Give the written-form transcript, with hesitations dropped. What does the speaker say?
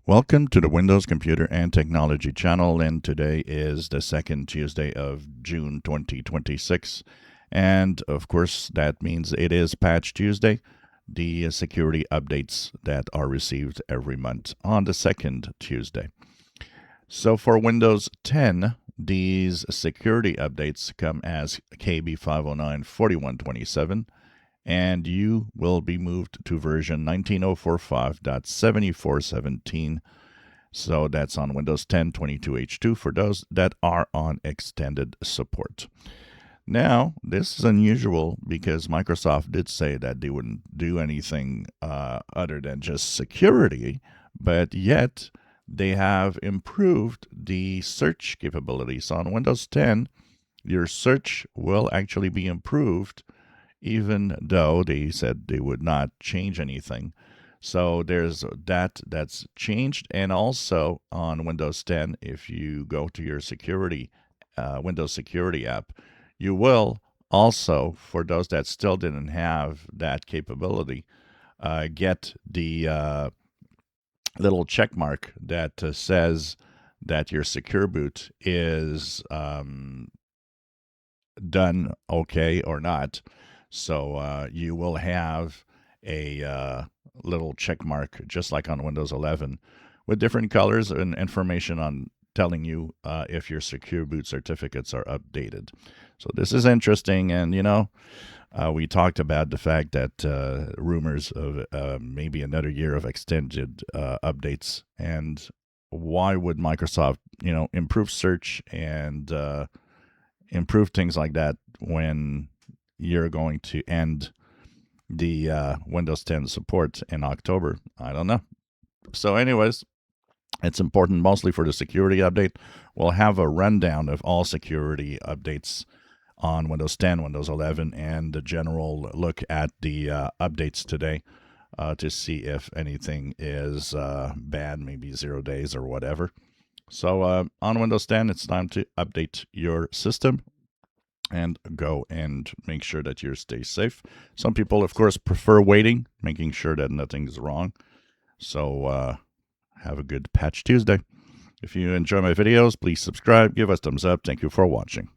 Welcome to the Windows Computer and Technology channel, and today is the second Tuesday of June 2026. And of course, that means it is Patch Tuesday, the security updates that are received every month on the second Tuesday. So for Windows 10, these security updates come as KB5094127, and you will be moved to version 19045.7417. So that's on Windows 10 22H2 for those that are on extended support. Now, this is unusual because Microsoft did say that they wouldn't do anything other than just security, but yet they have improved the search capabilities. So on Windows 10, your search will actually be improved, even though they said they would not change anything. So there's that's changed. And also on Windows 10, if you go to your Windows Security app, you will also, for those that still didn't have that capability, get the little check mark that says that your secure boot is done okay or not. So you will have a little check mark, just like on Windows 11, with different colors and information on telling you if your secure boot certificates are updated. So this is interesting, and we talked about the fact that rumors of maybe another year of extended updates, and why would Microsoft, improve search and improve things like that when you're going to end the Windows 10 support in October? I don't know. So, anyways, it's important mostly for the security update. We'll have a rundown of all security updates on Windows 10, Windows 11, and a general look at the updates today to see if anything is bad, maybe 0 days or whatever. So on Windows 10, it's time to update your system and go and make sure that you stay safe. Some people, of course, prefer waiting, making sure that nothing's wrong. So have a good Patch Tuesday. If you enjoy my videos, please subscribe, give us thumbs up. Thank you for watching.